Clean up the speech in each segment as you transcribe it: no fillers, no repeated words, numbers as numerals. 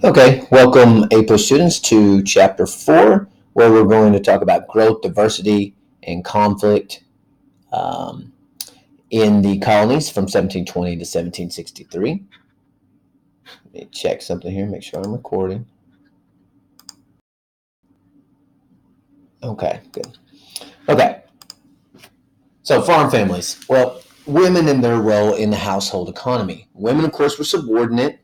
Okay, welcome APUSH students to Chapter 4, where we're going to talk about growth, diversity, and conflict um, in the colonies from 1720 to 1763. Let me check something here, make sure I'm recording. Okay, good. Okay, so farm families. Well, women and their role in the household economy. Women, of course, were subordinate.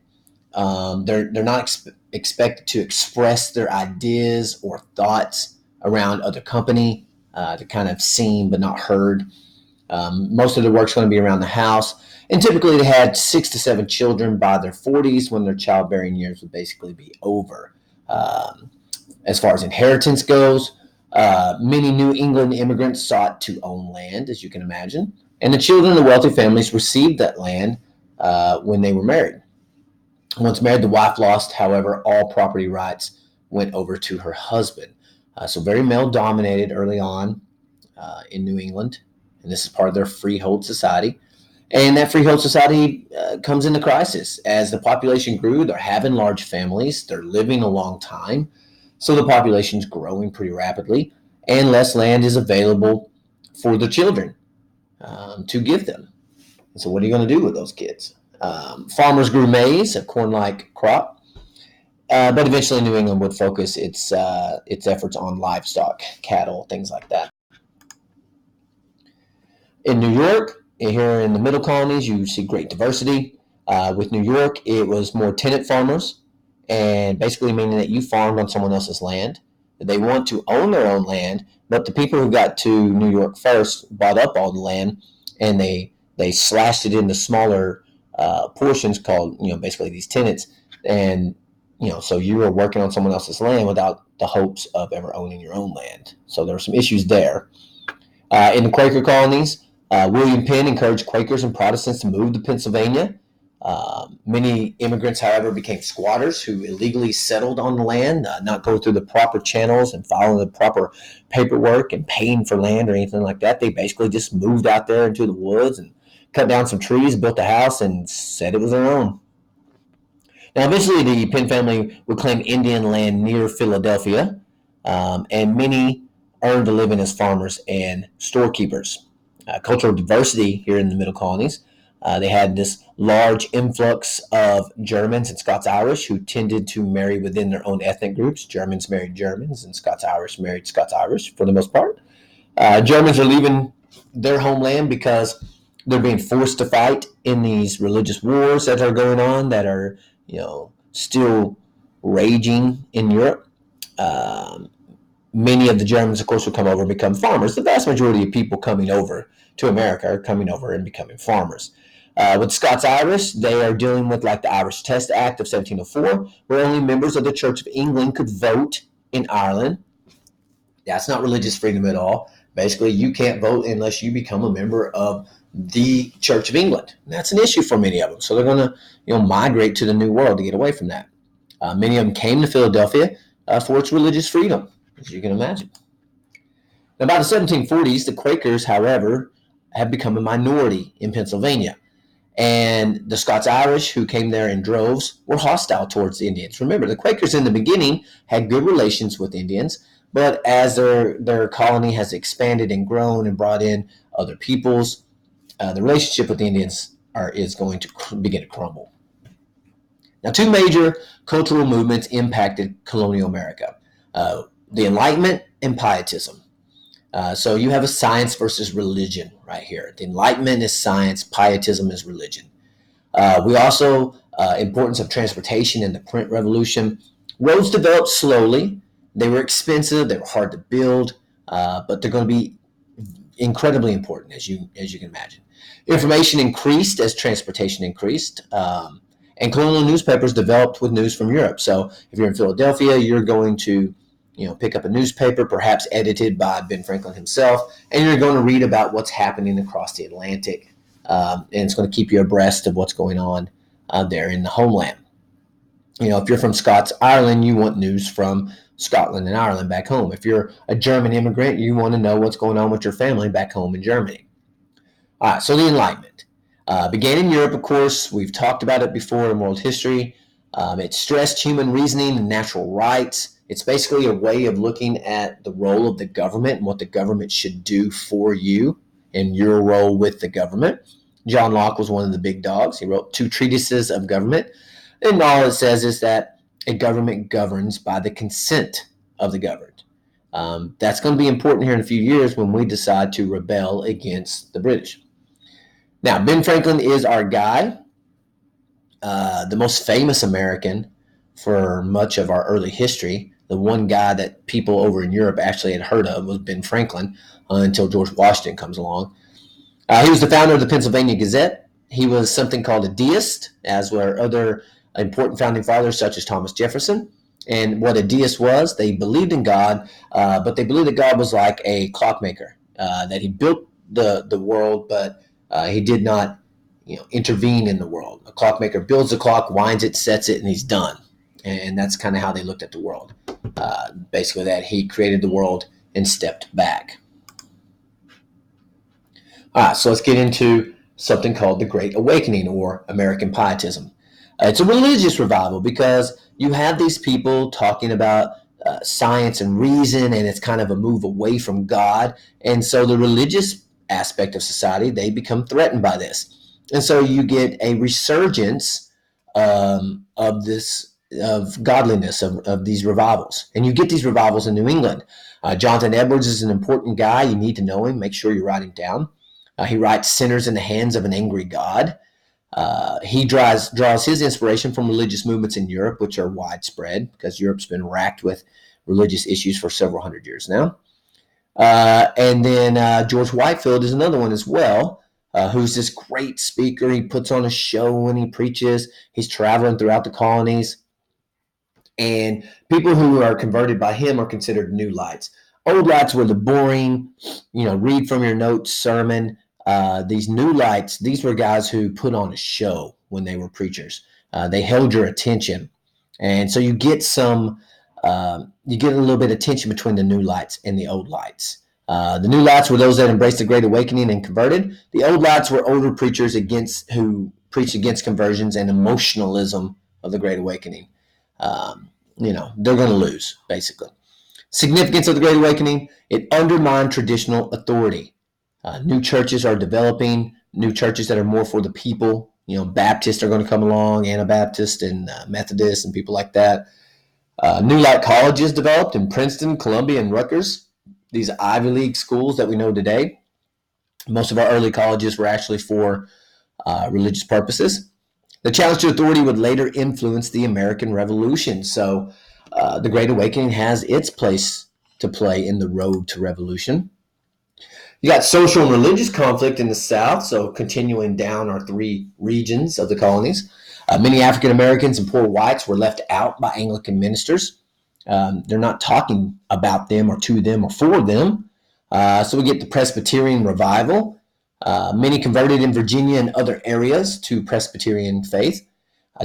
They're not expected to express their ideas or thoughts around other company. They're kind of seen but not heard. Most of their work's going to be around the house, and typically they had 6 to 7 children by their 40s when their childbearing years would basically be over. As far as inheritance goes, many New England immigrants sought to own land, as you can imagine, and the children of wealthy families received that land when they were married. Once married, the wife lost, however, all property rights went over to her husband. So very male dominated early on in New England, and this is part of their freehold society. And that freehold society comes into crisis as the population grew. They're having large families, they're living a long time, so the population's growing pretty rapidly, and less land is available for the children to give them. So, what are you going to do with those kids? Farmers grew maize, a corn-like crop, but eventually New England would focus its efforts on livestock, cattle, things like that. In New York, here in the middle colonies, you see great diversity. With New York, it was more tenant farmers, and basically meaning that you farmed on someone else's land. They want to own their own land, but the people who got to New York first bought up all the land, and they slashed it into smaller portions called basically these tenants, and so you were working on someone else's land without the hopes of ever owning your own land. So there were some issues there. In the Quaker colonies, William Penn encouraged Quakers and Protestants to move to Pennsylvania. Many immigrants, however, became squatters who illegally settled on the land, not going through the proper channels and following the proper paperwork and paying for land or anything like that. They basically just moved out there into the woods and cut down some trees, built a house, and said it was their own. Now, eventually, the Penn family would claim Indian land near Philadelphia, and many earned a living as farmers and storekeepers. Cultural diversity here in the middle colonies. They had this large influx of Germans and Scots Irish who tended to marry within their own ethnic groups. Germans married Germans, and Scots Irish married Scots Irish for the most part. Germans are leaving their homeland because they're being forced to fight in these religious wars that are going on that are, still raging in Europe. Many of the Germans, of course, will come over and become farmers. The vast majority of people coming over to America are coming over and becoming farmers. With Scots Irish, they are dealing with like the Irish Test Act of 1704, where only members of the Church of England could vote in Ireland. That's not religious freedom at all. Basically, you can't vote unless you become a member of the Church of England. And that's an issue for many of them. So they're going to, migrate to the New World to get away from that. Many of them came to Philadelphia for its religious freedom, as you can imagine. Now, by the 1740s, the Quakers, however, have become a minority in Pennsylvania. And the Scots Irish, who came there in droves, were hostile towards the Indians. Remember, the Quakers in the beginning had good relations with Indians, but as their colony has expanded and grown and brought in other peoples, the relationship with the Indians is going to begin to crumble. Now, two major cultural movements impacted colonial America: the Enlightenment and Pietism. So you have a science versus religion right here. The Enlightenment is science, Pietism is religion. We also, importance of transportation in the print revolution. Roads developed slowly. They were expensive. They were hard to build, but they're going to be incredibly important, as you can imagine. Information increased as transportation increased, and colonial newspapers developed with news from Europe. So if you're in Philadelphia, you're going to pick up a newspaper, perhaps edited by Ben Franklin himself, and you're going to read about what's happening across the Atlantic, and it's going to keep you abreast of what's going on there in the homeland. If you're from Scots Ireland, you want news from Scotland and Ireland back home. If you're a German immigrant, you want to know what's going on with your family back home in Germany. All right, so the Enlightenment began in Europe, of course. We've talked about it before in world history. It stressed human reasoning and natural rights. It's basically a way of looking at the role of the government and what the government should do for you and your role with the government. John Locke was one of the big dogs. He wrote 2 treatises of government, and all it says is that a government governs by the consent of the governed. That's going to be important here in a few years when we decide to rebel against the British. Now, Ben Franklin is our guy. The most famous American for much of our early history. The one guy that people over in Europe actually had heard of was Ben Franklin until George Washington comes along. He was the founder of the Pennsylvania Gazette. He was something called a deist, as were other important founding fathers such as Thomas Jefferson. And what a deist was, they believed in God, but they believed that God was like a clockmaker, that he built the world, but he did not intervene in the world. A clockmaker builds the clock, winds it, sets it, and he's done. And that's kind of how they looked at the world. Basically, that he created the world and stepped back. All right, so let's get into something called the Great Awakening or American Pietism. It's a religious revival because you have these people talking about science and reason, and it's kind of a move away from God. And so the religious aspect of society, they become threatened by this. And so you get a resurgence of godliness, of these revivals. And you get these revivals in New England. Jonathan Edwards is an important guy. You need to know him. Make sure you write him down. He writes Sinners in the Hands of an Angry God. He draws his inspiration from religious movements in Europe, which are widespread because Europe's been racked with religious issues for several hundred years now. And then George Whitefield is another one as well, who's this great speaker. He puts on a show when he preaches. He's traveling throughout the colonies. And people who are converted by him are considered new lights. Old lights were the boring, read from your notes sermon. These new lights, these were guys who put on a show when they were preachers. They held your attention. And so you get a little bit of tension between the new lights and the old lights. The new lights were those that embraced the Great Awakening and converted. The old lights were older preachers who preached against conversions and emotionalism of the Great Awakening. They're going to lose, basically. Significance of the Great Awakening, it undermined traditional authority. New churches are developing, new churches that are more for the people. Baptists are going to come along, Anabaptists and Methodists and people like that. New light colleges developed in Princeton, Columbia, and Rutgers. These Ivy League schools that we know today. Most of our early colleges were actually for religious purposes. The challenge to authority would later influence the American Revolution. So the Great Awakening has its place to play in the road to revolution. You got social and religious conflict in the South, so continuing down our 3 regions of the colonies. Many African Americans and poor whites were left out by Anglican ministers. They're not talking about them or to them or for them. So we get the Presbyterian revival. Many converted in Virginia and other areas to Presbyterian faith.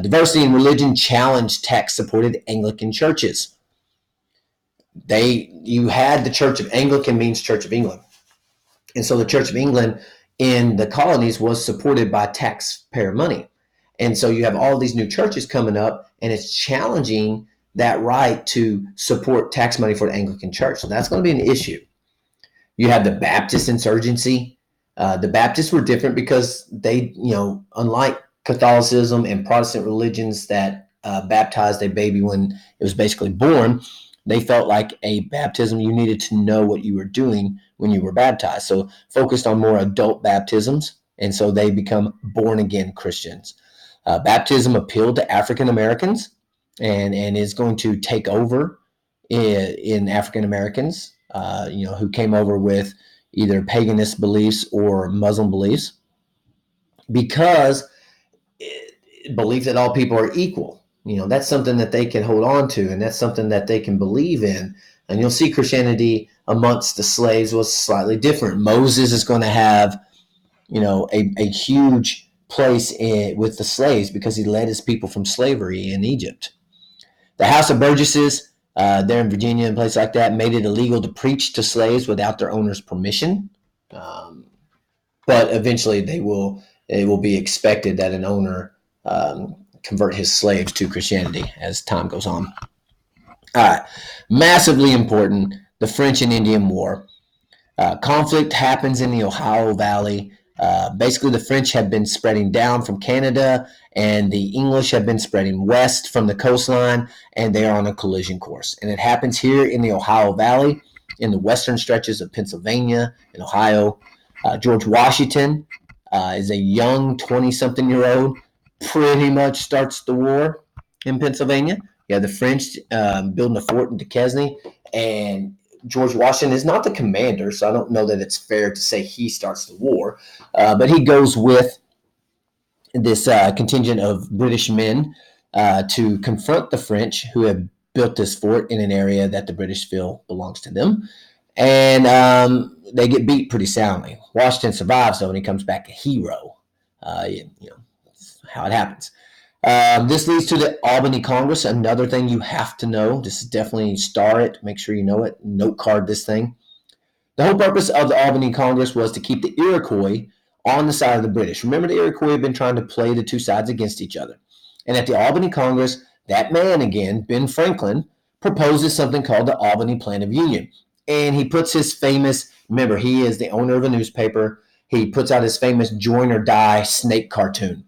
Diversity in religion challenged tax-supported Anglican churches. You had the Church of Anglican means Church of England. And so the Church of England in the colonies was supported by taxpayer money. And so you have all these new churches coming up, and it's challenging that right to support tax money for the Anglican Church. So that's going to be an issue. You have the Baptist insurgency. The Baptists were different because they, unlike Catholicism and Protestant religions that baptized a baby when it was basically born, they felt like a baptism, you needed to know what you were doing when you were baptized. So focused on more adult baptisms, and so they become born-again Christians. Baptism appealed to African Americans and is going to take over in African Americans, who came over with either paganist beliefs or Muslim beliefs, because belief that all people are equal. That's something that they can hold on to, and that's something that they can believe in. And you'll see Christianity amongst the slaves was slightly different. Moses is going to have, a huge place with the slaves because he led his people from slavery in Egypt. The House of Burgesses, there in Virginia and places like that, made it illegal to preach to slaves without their owner's permission. But eventually it will be expected that an owner convert his slaves to Christianity as time goes on. All right, massively important, the French and Indian War. Conflict happens in the Ohio Valley. Basically, the French have been spreading down from Canada, and the English have been spreading west from the coastline, and they are on a collision course. And it happens here in the Ohio Valley, in the western stretches of Pennsylvania and Ohio. George Washington is a young 20-something-year-old, pretty much starts the war in Pennsylvania. You have the French building a fort in Duquesne, and George Washington is not the commander, so I don't know that it's fair to say he starts the war. But he goes with this contingent of British men to confront the French, who have built this fort in an area that the British feel belongs to them. And they get beat pretty soundly. Washington survives, though, and he comes back a hero. That's how it happens. This leads to the Albany Congress. Another thing you have to know. This is definitely star it. Make sure you know it. Note card this thing. The whole purpose of the Albany Congress was to keep the Iroquois on the side of the British. Remember, the Iroquois have been trying to play the two sides against each other. And at the Albany Congress, that man again, Ben Franklin, proposes something called the Albany Plan of Union. And he puts his famous, remember, he is the owner of a newspaper. He puts out his famous join or die snake cartoon.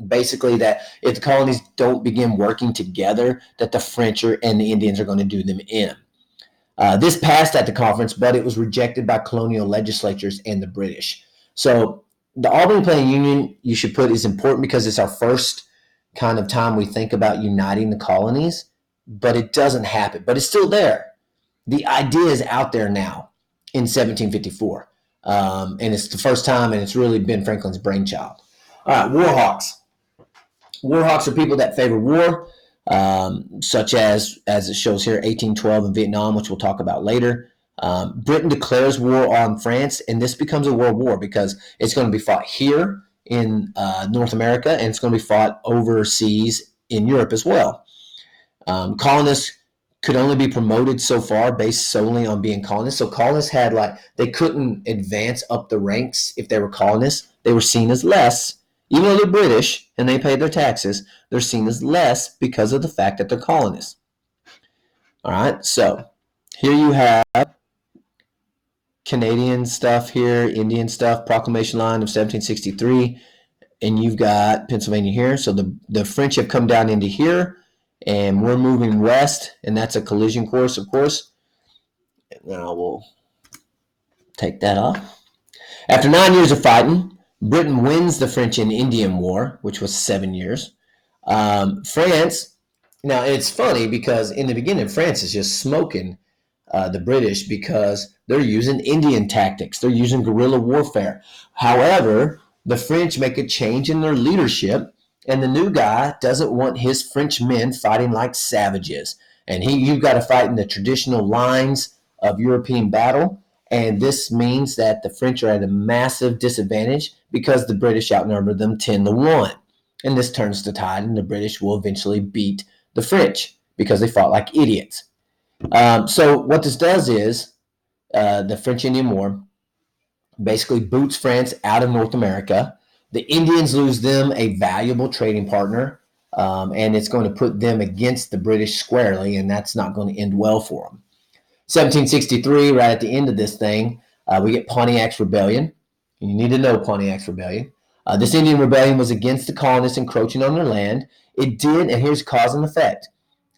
Basically, that if the colonies don't begin working together, that the French and the Indians are going to do them in. This passed at the conference, but it was rejected by colonial legislatures and the British. So the Albany Plan of Union, you should put, is important because it's our first kind of time we think about uniting the colonies, but it doesn't happen. But it's still there. The idea is out there now in 1754. And it's the first time, and it's really Ben Franklin's brainchild. All right, war hawks. War hawks are people that favor war, such as it shows here, 1812 in Vietnam, which we'll talk about later. Britain declares war on France, and this becomes a world war because it's going to be fought here in North America, and it's going to be fought overseas in Europe as well. Colonists could only be promoted so far based solely on being colonists. So colonists had they couldn't advance up the ranks if they were colonists. They were seen as less. Even though they're British and they pay their taxes, they're seen as less because of the fact that they're colonists. All right, so here you have Canadian stuff here, Indian stuff, Proclamation Line of 1763, and you've got Pennsylvania here. So the French have come down into here, and we're moving west, and that's a collision course, of course. Now we'll take that off. After 9 years of fighting, Britain wins the French and Indian War, which was 7 years. France, now it's funny because in the beginning, France is just smoking the British because they're using Indian tactics. They're using guerrilla warfare. However, the French make a change in their leadership, and the new guy doesn't want his French men fighting like savages. And you've got to fight in the traditional lines of European battle. And this means that the French are at a massive disadvantage because the British outnumber them 10-1. And this turns the tide, and the British will eventually beat the French because they fought like idiots. So what this does is the French-Indian War basically boots France out of North America. The Indians lose them a valuable trading partner, and it's going to put them against the British squarely, and that's not going to end well for them. 1763, right at the end of this thing, we get Pontiac's Rebellion. You need to know Pontiac's Rebellion. This Indian rebellion was against the colonists encroaching on their land. It did, and here's cause and effect.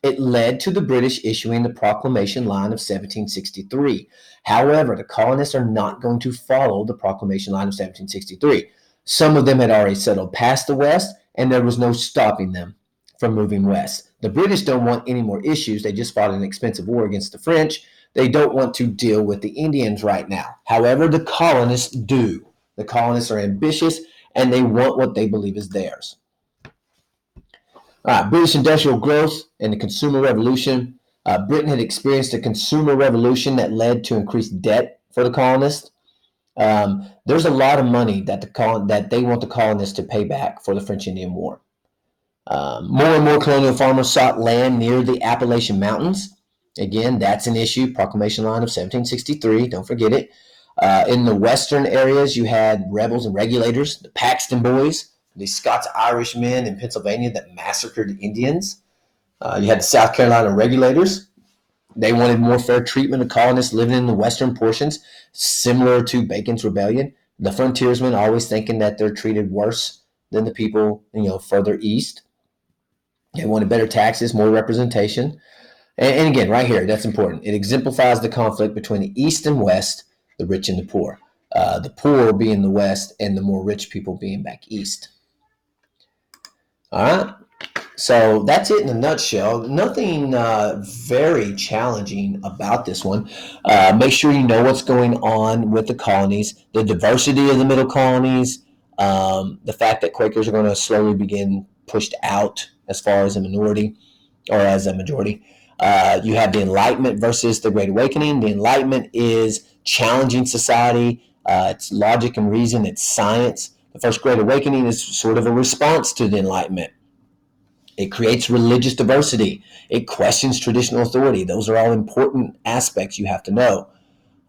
It led to the British issuing the Proclamation Line of 1763. However, the colonists are not going to follow the Proclamation Line of 1763. Some of them had already settled past the West, and there was no stopping them from moving west. The British don't want any more issues. They just fought an expensive war against the French. They don't want to deal with the Indians right now. However, the colonists do. The colonists are ambitious, and they want what they believe is theirs. All right, British industrial growth and the consumer revolution. Britain had experienced a consumer revolution that led to increased debt for the colonists. There's a lot of money that they want the colonists to pay back for the French-Indian War. More and more colonial farmers sought land near the Appalachian Mountains. Again, that's an issue. Proclamation Line of 1763, don't forget it. In the western areas, you had rebels and regulators, the Paxton Boys. the Scots-Irish men in Pennsylvania that massacred Indians. You had the South Carolina regulators. They wanted more fair treatment of colonists living in the western portions, similar to Bacon's Rebellion. The frontiersmen always thinking that they're treated worse than the people, further east. They wanted better taxes, more representation. And again, right here, that's important. It exemplifies the conflict between the East and West, the rich and the poor. The poor being the West and the more rich people being back East. All right. So that's it in a nutshell. Nothing very challenging about this one. Make sure you know what's going on with the colonies, the diversity of the middle colonies, the fact that Quakers are going to slowly begin pushed out as far as a minority or as a majority. You have the Enlightenment versus the Great Awakening. The Enlightenment is challenging society. It's logic and reason. It's science. The first Great Awakening is sort of a response to the Enlightenment. It creates religious diversity. It questions traditional authority. Those are all important aspects you have to know.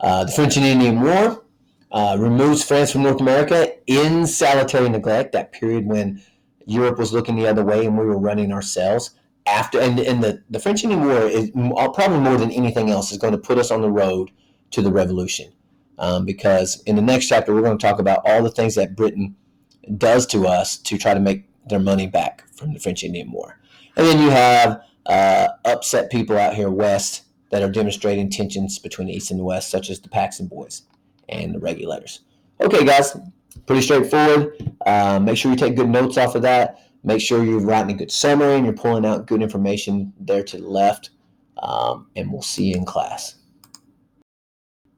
The French and Indian War removes France from North America in salutary neglect, that period when Europe was looking the other way and we were running ourselves. And the French Indian War is probably more than anything else is going to put us on the road to the revolution. Because in the next chapter, we're going to talk about all the things that Britain does to us to try to make their money back from the French Indian War. And then you have upset people out here west that are demonstrating tensions between the East and the West, such as the Paxton Boys and the regulators. Okay, guys, pretty straightforward. Make sure you take good notes off of that. Make sure you're writing a good summary and you're pulling out good information there to the left. And we'll see you in class.